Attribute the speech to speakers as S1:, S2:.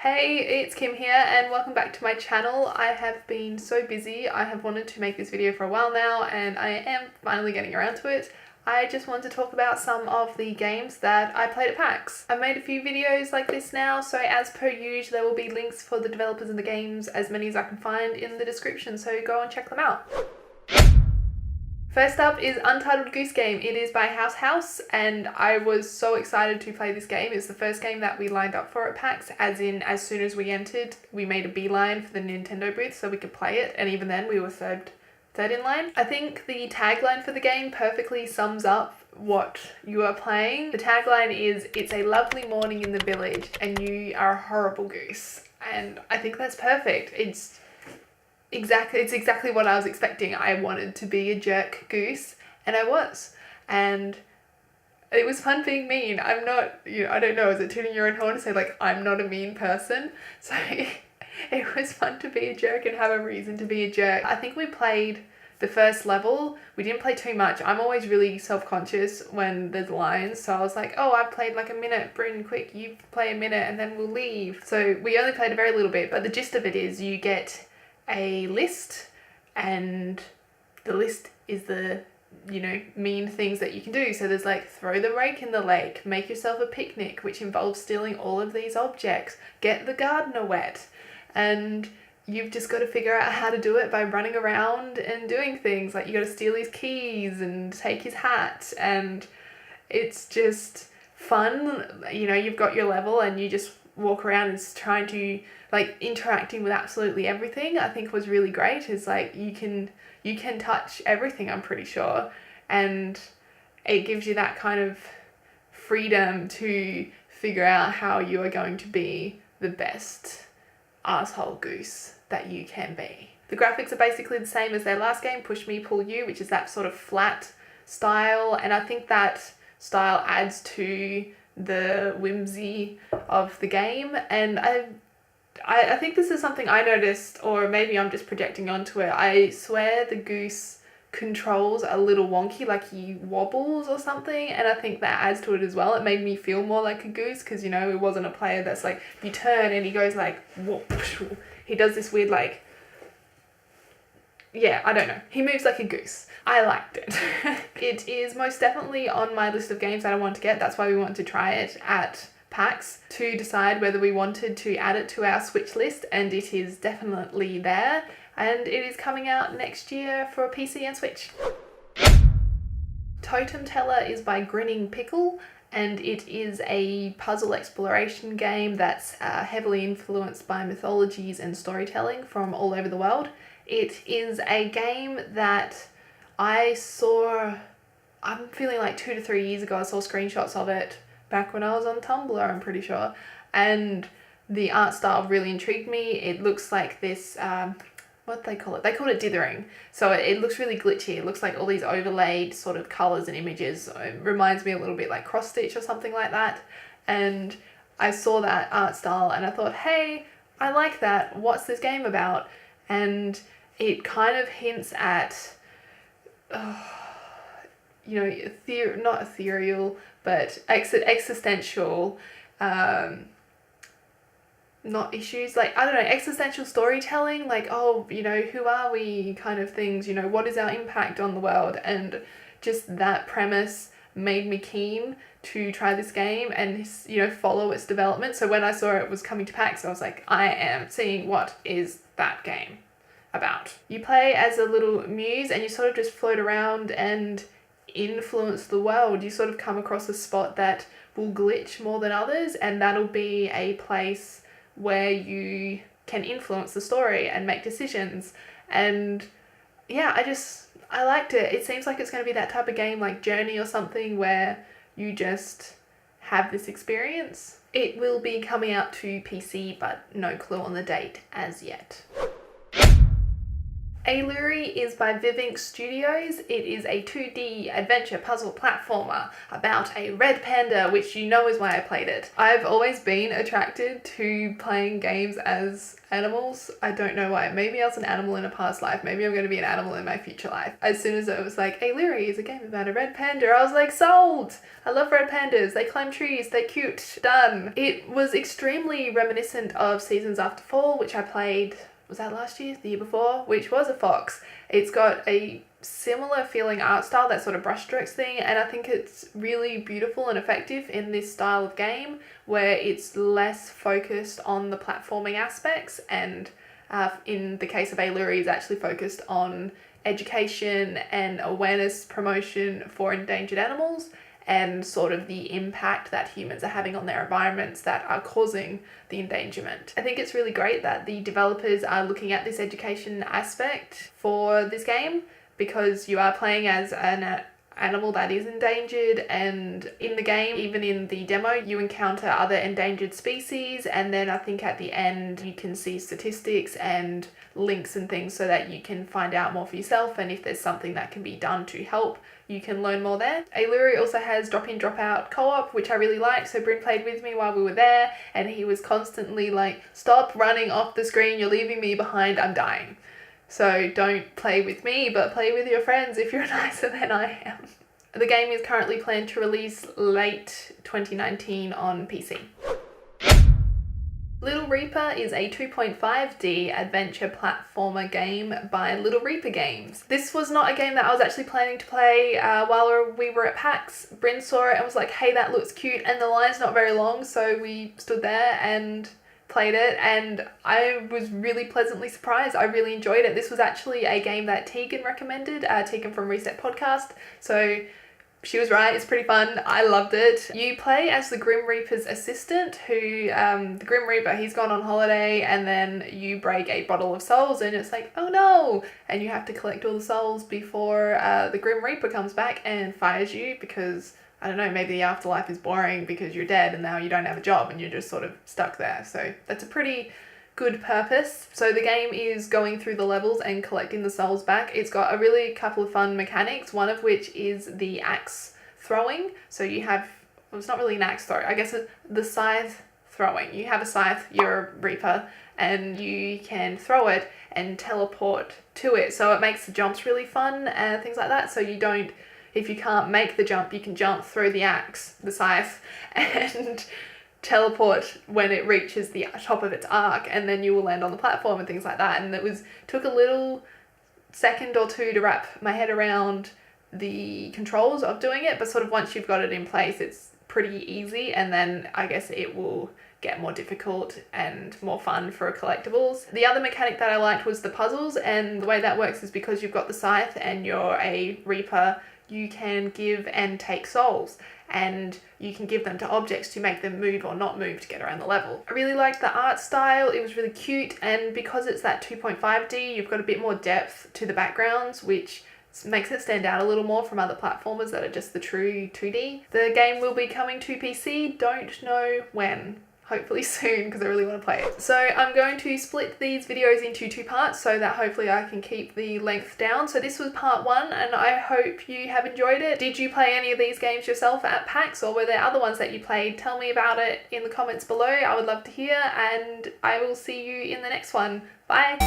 S1: Hey, it's Kim here and welcome back to my channel. I have been so busy. I have wanted to make this video for a while now and I am finally getting around to it. I just want to talk about some of the games that I played at PAX. I've made a few videos like this now, so as per usual there will be links for the developers and the games, as many as I can find, in the description, so go and check them out. First up is Untitled Goose Game. It is by House and I was so excited to play this game. It's the first game that we lined up for at PAX, as in as soon as we entered we made a beeline for the Nintendo booth so we could play it, and even then we were third in line. I think the tagline for the game perfectly sums up what you are playing. The tagline is, "It's a lovely morning in the village and you are a horrible goose." And I think that's perfect. It's exactly what I was expecting. I wanted to be a jerk goose, and I was. And it was fun being mean. I'm not, I don't know, is it tooting your own horn to say, like, I'm not a mean person? So it was fun to be a jerk and have a reason to be a jerk. I think we played the first level. We didn't play too much. I'm always really self-conscious when there's lines, so I was like, oh, I've played like a minute, Bryn, quick, you play a minute and then we'll leave. So we only played a very little bit, but the gist of it is you get a list, and the list is the mean things that you can do. So there's like, throw the rake in the lake, make yourself a picnic, which involves stealing all of these objects, get the gardener wet, and you've just got to figure out how to do it by running around and doing things. Like, you got to steal his keys and take his hat, and it's just fun. You've got your level and you just walk around and trying to, like, interacting with absolutely everything. I think was really great is like you can touch everything, I'm pretty sure, and it gives you that kind of freedom to figure out how you are going to be the best asshole goose that you can be. The graphics are basically the same as their last game, Push Me Pull You, which is that sort of flat style, and I think that style adds to the whimsy of the game. And I think this is something I noticed, or maybe I'm just projecting onto it. I swear the goose controls a little wonky, like he wobbles or something, and I think that adds to it as well. It made me feel more like a goose because, it wasn't a player that's like, you turn and he goes like, whoop. He does this weird, like, yeah, I don't know. He moves like a goose. I liked it. It is most definitely on my list of games that I want to get. That's why we wanted to try it at PAX, to decide whether we wanted to add it to our Switch list, and it is definitely there, and it is coming out next year for PC and Switch. Totem Teller is by Grinning Pickle, and it is a puzzle exploration game that's heavily influenced by mythologies and storytelling from all over the world. It is a game that I saw, I'm feeling like 2 to 3 years ago. I saw screenshots of it back when I was on Tumblr, I'm pretty sure, and the art style really intrigued me. It looks like this, what do they call it? They call it dithering. So it looks really glitchy. It looks like all these overlaid sort of colours and images. It reminds me a little bit like cross stitch or something like that. And I saw that art style and I thought, hey, I like that. What's this game about? And it kind of hints at, not ethereal, but existential, not issues, like, I don't know, existential storytelling, like, oh, who are we kind of things, what is our impact on the world? And just that premise made me keen to try this game and, follow its development. So when I saw it was coming to PAX, I was like, I am seeing what is that game about. You play as a little muse and you sort of just float around and influence the world. You sort of come across a spot that will glitch more than others, and that'll be a place where you can influence the story and make decisions. And yeah, I liked it. It seems like it's going to be that type of game like Journey or something where you just have this experience. It will be coming out to PC, but no clue on the date as yet. Ailuri is by Vivink Studios. It is a 2D adventure puzzle platformer about a red panda, which you know is why I played it. I've always been attracted to playing games as animals. I don't know why. Maybe I was an animal in a past life. Maybe I'm going to be an animal in my future life. As soon as it was like, Ailuri is a game about a red panda, I was like, sold! I love red pandas. They climb trees. They're cute. Done. It was extremely reminiscent of Seasons After Fall, which I played, was that last year? The year before? Which was a fox. It's got a similar feeling art style, that sort of brushstrokes thing, and I think it's really beautiful and effective in this style of game where it's less focused on the platforming aspects, and in the case of Ailuri, is actually focused on education and awareness promotion for endangered animals and sort of the impact that humans are having on their environments that are causing the endangerment. I think it's really great that the developers are looking at this education aspect for this game, because you are playing as an animal that is endangered, and in the game, even in the demo, you encounter other endangered species, and then I think at the end you can see statistics and links and things so that you can find out more for yourself, and if there's something that can be done to help, you can learn more there. Ailuri also has drop-in drop-out co-op, which I really like. So Bryn played with me while we were there, and he was constantly like, stop running off the screen, you're leaving me behind, I'm dying. So don't play with me, but play with your friends if you're nicer than I am. The game is currently planned to release late 2019 on PC. Little Reaper is a 2.5D adventure platformer game by Little Reaper Games. This was not a game that I was actually planning to play while we were at PAX. Bryn saw it and was like, hey, that looks cute, and the line's not very long, so we stood there and played it, and I was really pleasantly surprised. I really enjoyed it. This was actually a game that Tegan recommended, Tegan from Reset Podcast, so she was right, it's pretty fun. I loved it. You play as the Grim Reaper's assistant who, the Grim Reaper, he's gone on holiday, and then you break a bottle of souls and it's like, oh no! And you have to collect all the souls before the Grim Reaper comes back and fires you because, I don't know, maybe the afterlife is boring because you're dead and now you don't have a job and you're just sort of stuck there. So that's a pretty good purpose. So the game is going through the levels and collecting the souls back. It's got a really couple of fun mechanics, one of which is the axe throwing. So you have, well, it's not really an axe throw, I guess it's the scythe throwing. You have a scythe, you're a reaper, and you can throw it and teleport to it. So it makes the jumps really fun and things like that. So you don't, if you can't make the jump, you can jump through the axe, the scythe, and teleport when it reaches the top of its arc, and then you will land on the platform and things like that. And it took a little second or two to wrap my head around the controls of doing it, but sort of once you've got it in place, it's pretty easy, and then I guess it will get more difficult and more fun for collectibles. The other mechanic that I liked was the puzzles, and the way that works is because you've got the scythe and you're a reaper, you can give and take souls, and you can give them to objects to make them move or not move to get around the level. I really liked the art style, it was really cute, and because it's that 2.5D, you've got a bit more depth to the backgrounds, which makes it stand out a little more from other platformers that are just the true 2D. The game will be coming to PC, don't know when. Hopefully soon, because I really want to play it. So I'm going to split these videos into two parts so that hopefully I can keep the length down. So this was part one, and I hope you have enjoyed it. Did you play any of these games yourself at PAX, or were there other ones that you played? Tell me about it in the comments below. I would love to hear, and I will see you in the next one. Bye!